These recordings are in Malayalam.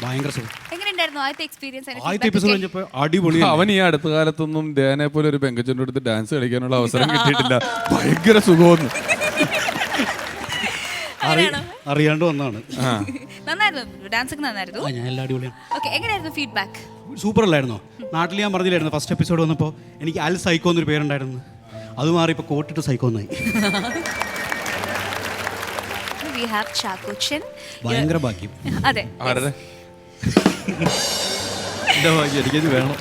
ഭയങ്കര സുഖം. എങ്ങനെയുണ്ടായിരുന്നു ആദ്യത്തെ എക്സ്പീരിയൻസ്? ആദ്യത്തെ എപ്പിസോഡ് കഴിഞ്ഞപ്പോൾ അടിപൊളി. അവൻ ഈ അടുത്ത കാലത്തൊന്നും ധ്യാനെ പോലെ ഒരു പെങ്കച്ചൻ്റെ അടുത്ത് ഡാൻസ് കളിക്കാനുള്ള അവസരം കിട്ടിയിട്ടില്ല. ഭയങ്കര സുഖമൊന്നും അറിയാണ്ട് വന്നാണ്. നന്നായിരുന്നു, ഡാൻസ് ഒക്കെ നന്നായിരുന്നു. ഞാൻ എല്ലാ അടിപൊളിയാണ്. ഓക്കെ, എങ്ങനെയായിരുന്നു ഫീഡ്ബാക്ക്? സൂപ്പർ അല്ലായിരുന്നോ? നാട്ടിൽ ഞാൻ പറഞ്ഞില്ലായിരുന്നു ഫസ്റ്റ് എപ്പിസോഡ് വന്നപ്പോൾ എനിക്ക് അൽ സൈക്കോ എന്നൊരു പേരുണ്ടായിരുന്നു. അത് മാറി ഇപ്പോൾ കോട്ടിട്ട് സൈക്കോ എന്നായി. We have Chackochan. ഭയങ്കര ഭാഗ്യം. അതെ, എനിക്കത് വേണം.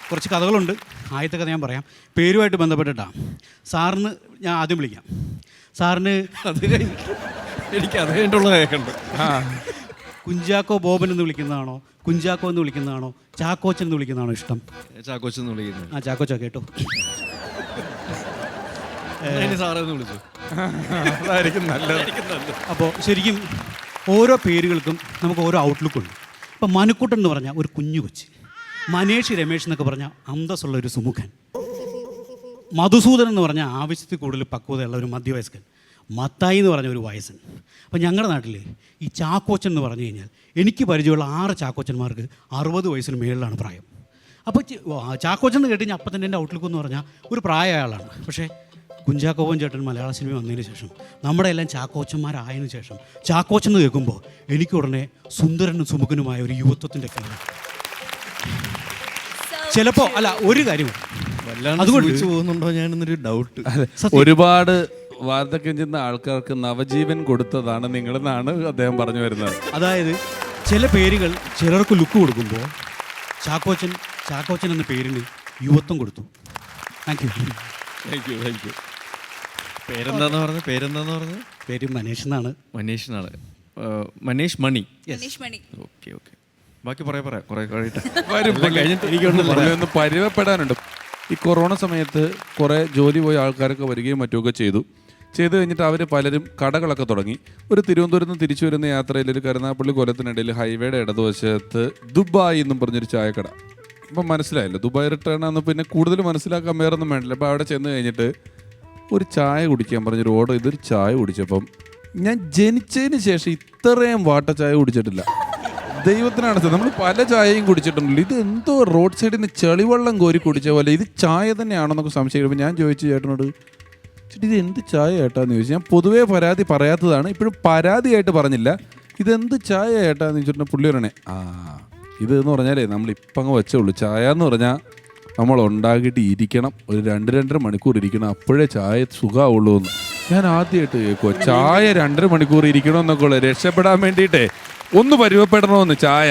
കുറച്ച് കഥകളുണ്ട്. ആദ്യത്തെ കഥ ഞാൻ പറയാം, പേരുമായിട്ട് ബന്ധപ്പെട്ടിട്ടാണ്. സാറിന് ഞാൻ ആദ്യം വിളിക്കാം. സാറിന് എനിക്ക് അത് കഴിഞ്ഞിട്ടുള്ള കേൾക്കണ്ട. കുഞ്ചാക്കോ ബോബൻ എന്ന് വിളിക്കുന്നതാണോ, കുഞ്ചാക്കോ എന്ന് വിളിക്കുന്നതാണോ, ചാക്കോച്ചൻ എന്ന് വിളിക്കുന്നതാണോ ഇഷ്ടം? ചാക്കോച്ചൻ എന്ന് വിളിക്കുന്നു. ആ ചാക്കോച്ച കേട്ടോ. സാറെന്ന് വിളിച്ചു, അതായിരിക്കും നല്ലത്. അപ്പോൾ ശരിക്കും ഓരോ പേരുകൾക്കും നമുക്ക് ഓരോ ഔട്ട്ലുക്ക് ഉണ്ട്. ഇപ്പം മനുക്കുട്ടൻ എന്ന് പറഞ്ഞാൽ ഒരു കുഞ്ഞു കൊച്ച്, മനേഷ് രമേഷ് എന്നൊക്കെ പറഞ്ഞാൽ അന്തസ്സുള്ള ഒരു സുമുഖൻ, മധുസൂദൻ എന്ന് പറഞ്ഞാൽ ആവശ്യത്തിൽ കൂടുതൽ പക്വതയുള്ള ഒരു മധ്യവയസ്കൻ, മത്തായി എന്ന് പറഞ്ഞ ഒരു വയസ്സൻ. അപ്പോൾ ഞങ്ങളുടെ നാട്ടിൽ ഈ ചാക്കോച്ചൻ എന്ന് പറഞ്ഞു കഴിഞ്ഞാൽ എനിക്ക് പരിചയമുള്ള 6 ചാക്കോച്ചന്മാർക്ക് 60 വയസ്സിന് മേളിലാണ് പ്രായം. അപ്പോൾ ചാക്കോച്ചൻ എന്ന് കേട്ട് കഴിഞ്ഞാൽ അപ്പം തന്നെ എൻ്റെ ഔട്ട്ലുക്ക് എന്ന് പറഞ്ഞാൽ ഒരു പ്രായമായ ആളാണ്. പക്ഷേ കുഞ്ചാക്കോവൻ ചേട്ടൻ മലയാള സിനിമ വന്നതിന് ശേഷം നമ്മുടെ എല്ലാം ചാക്കോച്ചന്മാരായതിനു ശേഷം ചാക്കോച്ചൻ എന്ന് കേൾക്കുമ്പോൾ എനിക്ക് ഉടനെ സുന്ദരനും സുമുഖനുമായ ഒരു യുവത്വത്തിൻ്റെ ഫീൽ. ചിലപ്പോൾ അല്ല ഒരു കാര്യം അതുകൊണ്ട് പോകുന്നുണ്ടോ ഞാനെന്നൊരു ഡൗട്ട്. ഒരുപാട് വാർദ്ധക്യം ചെന്ന ആൾക്കാർക്ക് നവജീവൻ കൊടുത്തതാണ് നിങ്ങളെന്നാണ് അദ്ദേഹം പറഞ്ഞു വരുന്നത്. അതായത് ചില പേരുകൾ ചിലർക്ക് ലുക്ക് കൊടുക്കുമ്പോൾ ചാക്കോച്ചൻ എന്ന പേരിന് യുവത്വം കൊടുത്തു. Thank you. പേരെന്താന്ന് പറഞ്ഞു? പേര് മനേഷ് എന്നാണ്. മനേഷ് മണി. ഓക്കെ. ബാക്കി എനിക്കൊന്ന് പരിവപ്പെടാനുണ്ട്. ഈ കൊറോണ സമയത്ത് കുറേ ജോലി പോയ ആൾക്കാരൊക്കെ വരികയും മറ്റുമൊക്കെ ചെയ്തു കഴിഞ്ഞിട്ട് അവർ പലരും കടകളൊക്കെ തുടങ്ങി. ഒരു തിരുവനന്തപുരത്ത് നിന്ന് തിരിച്ചു വരുന്ന യാത്രയിൽ ഒരു കരുനാഗപ്പള്ളി കൊല്ലത്തിനിടയിൽ ഹൈവേയുടെ ഇടതുവശത്ത് ദുബായ് എന്നും പറഞ്ഞൊരു ചായക്കട. അപ്പം മനസ്സിലായല്ലോ ദുബായ് റിട്ടേൺ ആണെന്ന്. പിന്നെ കൂടുതൽ മനസ്സിലാക്കാൻ വേറൊന്നും വേണ്ടില്ല. അപ്പോൾ അവിടെ ചെന്ന് കഴിഞ്ഞിട്ട് ഒരു ചായ കുടിക്കാൻ പറഞ്ഞൊരു ഓർഡർ ഇതൊരു ചായ കുടിച്ചപ്പം ഞാൻ ജനിച്ചതിന് ശേഷം ഇത്രയും വാട്ട ചായ കുടിച്ചിട്ടില്ല. ദൈവത്തിനാണ് നമ്മൾ പല ചായയും കുടിച്ചിട്ടുണ്ടല്ലോ. ഇത് എന്തോ റോഡ് സൈഡിൽ നിന്ന് ചെളിവെള്ളം കോരി കുടിച്ച പോലെ ഇത് ചായ തന്നെയാണെന്നൊക്കെ സംശയിക്കുമ്പോൾ ഞാൻ ചോദിച്ചു ചേട്ടനോട്, ചേട്ടാ ഇത് എന്ത് ചായ ചേട്ടാന്ന് ചോദിച്ചു. ഞാൻ പൊതുവേ പരാതി പറയാത്തതാണ്, ഇപ്പോഴും പരാതിയായിട്ട് പറഞ്ഞില്ല. ഇതെന്ത് ചായ ചേട്ടാന്ന് ചോദിച്ചിട്ടുണ്ടെങ്കിൽ പുള്ളി പറയണേ ഇതെന്ന് പറഞ്ഞാലേ നമ്മളിപ്പം അങ്ങ് വെച്ചുള്ളൂ. ചായ എന്ന് പറഞ്ഞാൽ നമ്മൾ ഉണ്ടാക്കിയിട്ട് ഇരിക്കണം, ഒരു 2-2.5 മണിക്കൂർ ഇരിക്കണം, അപ്പോഴേ ചായ സുഖമാവുള്ളൂ എന്ന്. ഞാൻ ആദ്യമായിട്ട് കേൾക്കുമോ ചായ 2.5 മണിക്കൂർ ഇരിക്കണമെന്നൊക്കെ ഉള്ളത്. രക്ഷപ്പെടാൻ വേണ്ടിയിട്ടേ ഒന്ന് പരുവപ്പെടണമെന്ന് ചായ.